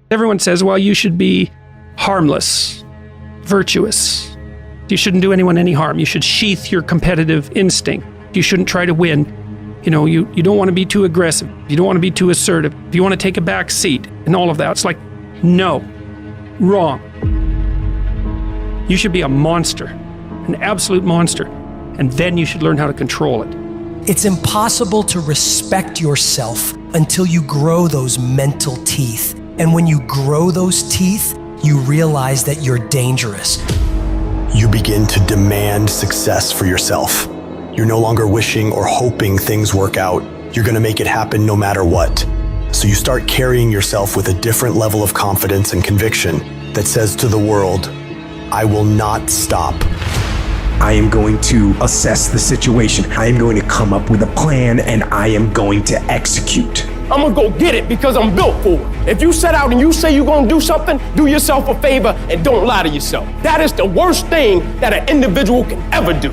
Everyone says, well, you should be harmless, virtuous. You shouldn't do anyone any harm. You should sheath your competitive instinct. You shouldn't try to win. You know, you don't want to be too aggressive. You don't want to be too assertive. You want to take a back seat and all of that. It's like, no, wrong. You should be a monster, an absolute monster, and then you should learn how to control it. It's impossible to respect yourself until you grow those mental teeth. And when you grow those teeth, you realize that you're dangerous. You begin to demand success for yourself. You're no longer wishing or hoping things work out. You're going to make it happen no matter what. So you start carrying yourself with a different level of confidence and conviction that says to the world, I will not stop. I am going to assess the situation. I am going to come up with a plan, and I am going to execute. I'm gonna go get it because I'm built for it. If you set out and you say you're gonna do something, do yourself a favor and don't lie to yourself. That is the worst thing that an individual can ever do.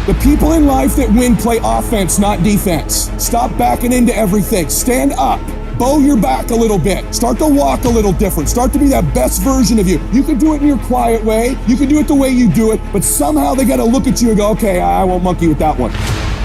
The people in life that win play offense, not defense. Stop backing into everything. Stand up. Bow your back a little bit. Start to walk a little different. Start to be that best version of you. You can do it in your quiet way. You can do it the way you do it, but somehow they got to look at you and go, okay, I won't monkey with that one.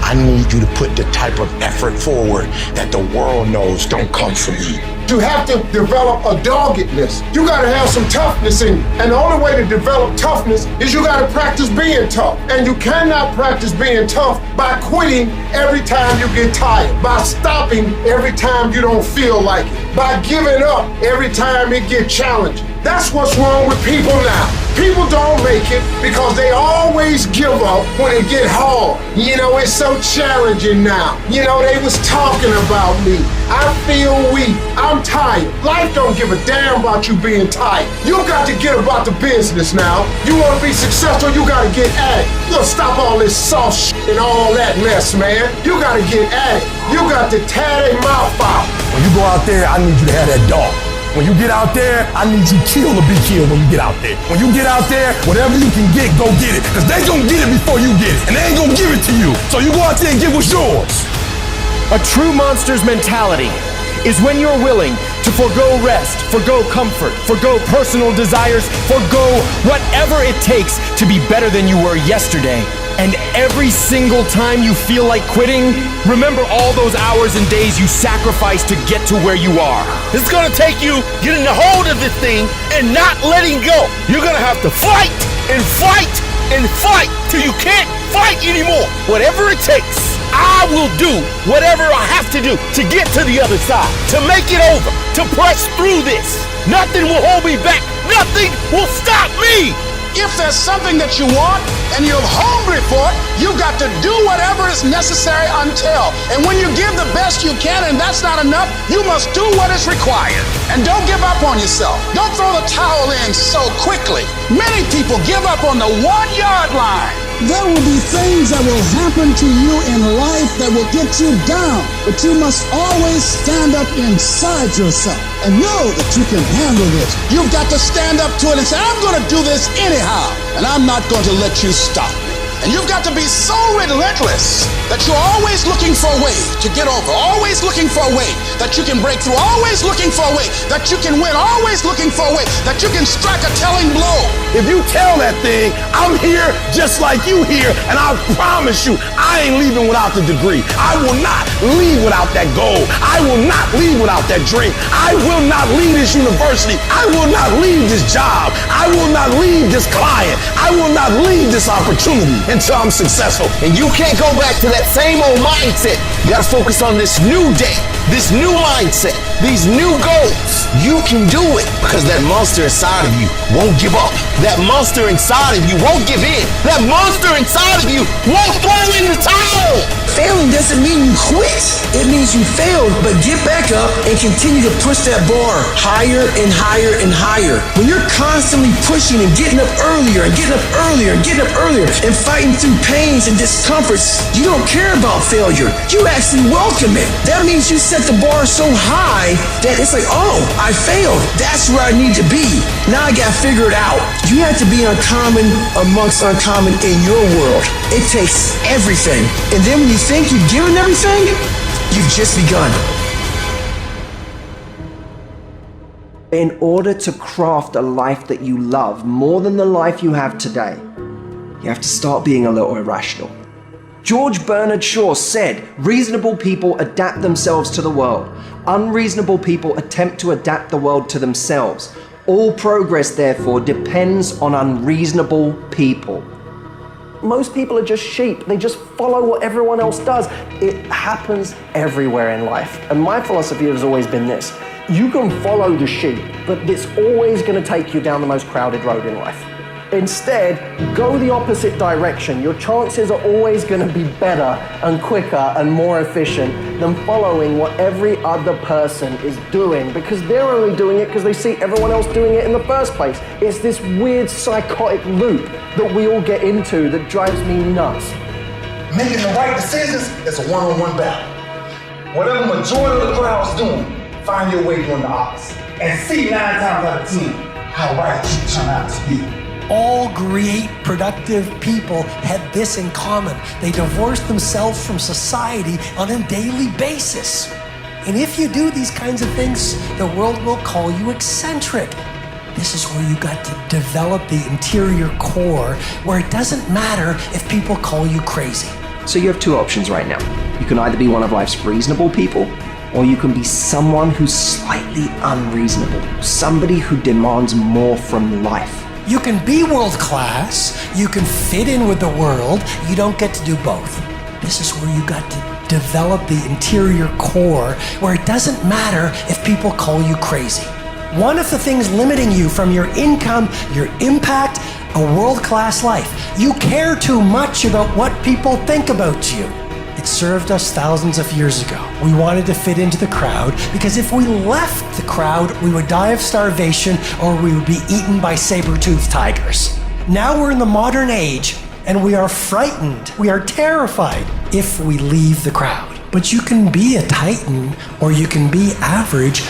I need you to put the type of effort forward that the world knows don't come from you. You have to develop a doggedness. You gotta have some toughness in you. And the only way to develop toughness is you gotta practice being tough. And you cannot practice being tough by quitting every time you get tired, by stopping every time you don't feel like it, by giving up every time it gets challenging. That's what's wrong with people now. People don't make it because they always give up when it get hard. You know, it's so challenging now. You know, they was talking about me. I feel weak. I'm tired. Life don't give a damn about you being tired. You got to get about the business now. You want to be successful, you got to get at it. You got to stop all this soft shit and all that mess, man. You got to get at it. You got to tear their mouth out. When you go out there, I need you to have that dog. When you get out there, I need you kill to be killed when you get out there. When you get out there, whatever you can get, go get it. Because they gonna get it before you get it. And they ain't gonna give it to you. So you go out there and get what's yours. A true monster's mentality is when you're willing to forgo rest, forgo comfort, forgo personal desires, forgo whatever it takes to be better than you were yesterday. And every single time you feel like quitting, remember all those hours and days you sacrificed to get to where you are. It's gonna take you getting a hold of this thing and not letting go. You're gonna have to fight and fight and fight till you can't fight anymore. Whatever it takes, I will do whatever I have to do to get to the other side, to make it over, to press through this. Nothing will hold me back. Nothing will stop me. If there's something that you want and you're hungry for it, you got to do whatever is necessary until. And when you give the best you can and that's not enough, you must do what is required. And don't give up on yourself. Don't throw the towel in so quickly. Many people give up on the 1-yard line. There will be things that will happen to you in life that will get you down, but you must always stand up inside yourself and know that you can handle this. You've got to stand up to it and say, I'm going to do this anyhow, and I'm not going to let you stop me. And you've got to be so relentless that you're always looking for a way to get over, always looking for a way that you can break through, always looking for a way that you can win, always looking for a way that you can strike a telling blow. If you tell that thing, I'm here just like you here, and I promise you, I ain't leaving without the degree. I will not leave without that goal. I will not leave without that dream. I will not leave this university. I will not leave this job. I will not leave this client. I will not leave this opportunity until I'm successful. And you can't go back to that same old mindset. You gotta focus on this new day, this new mindset, these new goals. You can do it because that monster inside of you won't give up. That monster inside of you won't give in. That monster inside of you won't throw in the towel. Failing doesn't mean you quit. It means you failed, but get back up and continue to push that bar higher and higher and higher. When you're constantly pushing and getting up earlier and getting up earlier and getting up earlier and fighting through pains and discomforts, you don't care about failure. You actually welcome it. That means you set the bar so high that it's like, oh, I failed. That's where I need to be. Now I gotta figure it out. You have to be uncommon amongst uncommon in your world. It takes everything. And then when you think you've given everything, you've just begun. In order to craft a life that you love more than the life you have today, you have to start being a little irrational. George Bernard Shaw said, reasonable people adapt themselves to the world. Unreasonable people attempt to adapt the world to themselves. All progress, therefore, depends on unreasonable people. Most people are just sheep. They just follow what everyone else does. It happens everywhere in life. And my philosophy has always been this. You can follow the sheep, but it's always going to take you down the most crowded road in life. Instead, go the opposite direction. Your chances are always going to be better and quicker and more efficient than following what every other person is doing, because they're only doing it because they see everyone else doing it in the first place. It's this weird psychotic loop that we all get into that drives me nuts. Making the right decisions is a one-on-one battle. Whatever majority of the crowd's doing, find your way doing the opposite. And see 9 times out of 10 how right you turn out to be. All great, productive people had this in common. They divorced themselves from society on a daily basis. And if you do these kinds of things, the world will call you eccentric. This is where you got to develop the interior core, where it doesn't matter if people call you crazy. So you have two options right now. You can either be one of life's reasonable people, or you can be someone who's slightly unreasonable, somebody who demands more from life. You can be world class, you can fit in with the world, you don't get to do both. This is where you got to develop the interior core, where it doesn't matter if people call you crazy. One of the things limiting you from your income, your impact, a world-class life. You care too much about what people think about you. It served us thousands of years ago. We wanted to fit into the crowd because if we left the crowd, we would die of starvation or we would be eaten by saber-toothed tigers. Now we're in the modern age and we are frightened, we are terrified if we leave the crowd. But you can be a titan or you can be average.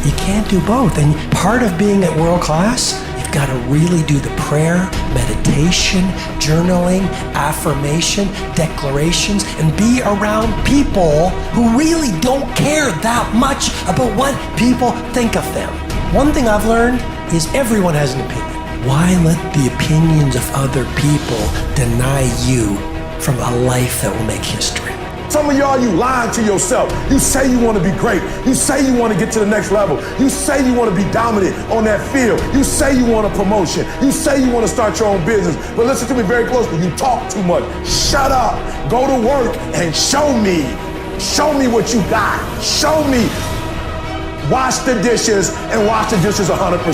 You can't do both. And part of being at world class, you've got to really do the prayer, meditation, journaling, affirmation, declarations, and be around people who really don't care that much about what people think of them. One thing I've learned is everyone has an opinion. Why let the opinions of other people deny you from a life that will make history? Some of y'all, you lying to yourself. You say you want to be great. You say you want to get to the next level. You say you want to be dominant on that field. You say you want a promotion. You say you want to start your own business. But listen to me very closely. You talk too much. Shut up. Go to work and show me. Show me what you got. Show me. Wash the dishes and wash the dishes 100%.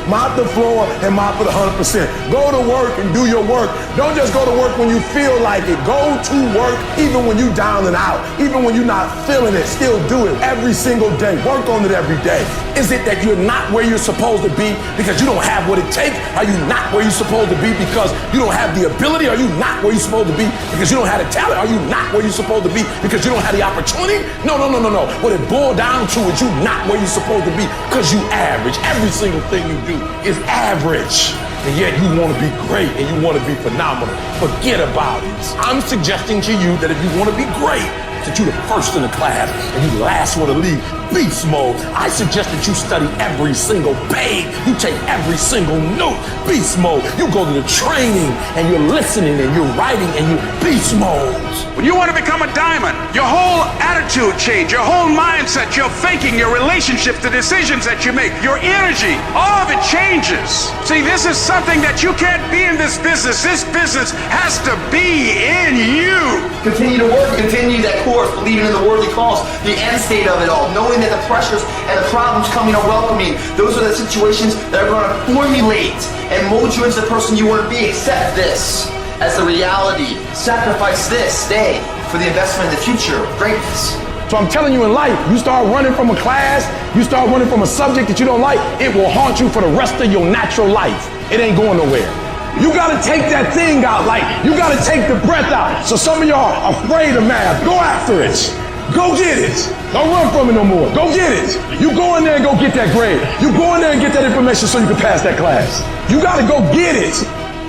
Mop the floor and mop it 100%. Go to work and do your work. Don't just go to work when you feel like it. Go to work even when you're down and out. Even when you're not feeling it, still do it every single day. Work on it every day. Is it that you're not where you're supposed to be because you don't have what it takes? Are you not where you're supposed to be because you don't have the ability? Are you not where you're supposed to be because you don't have the talent? Are you not where you're supposed to be because you don't have the opportunity? No. What it boiled down to is you not where you're supposed to be because you average. Every single thing you do is average. And yet you want to be great and you want to be phenomenal. Forget about it. I'm suggesting to you that if you want to be great, that you're the first in the class and you the last one to leave beast mode. I suggest that you study every single page. You take every single note, beast mode. You go to the training and you're listening and you're writing and you're beast mode. When you want to become a diamond, your whole attitude change, your whole mindset, your thinking, your relationships, the decisions that you make, your energy, all of it changes. See, this is something that you can't be in this business. This business has to be in you. Continue to work, continue that course, believing in the worldly cause, the end state of it all, knowing that the pressures and the problems coming are welcoming. Those are the situations that are going to formulate and mold you into the person you want to be. Accept this as the reality. Sacrifice this day for the investment in the future of greatness. So I'm telling you, in life, you start running from a class, you start running from a subject that you don't like, it will haunt you for the rest of your natural life. It ain't going nowhere. You gotta take that thing out, like you gotta take the breath out. So some of y'all are afraid of math. Go after it. Go get it. Don't run from it no more. Go get it. You go in there and go get that grade. You go in there and get that information so you can pass that class. You gotta go get it.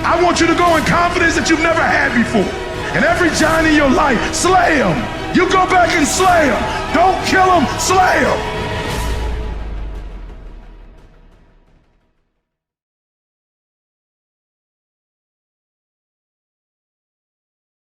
I want you to go in confidence that you've never had before. And every giant in your life, slay him. You go back and slay him. Don't kill him, slay him.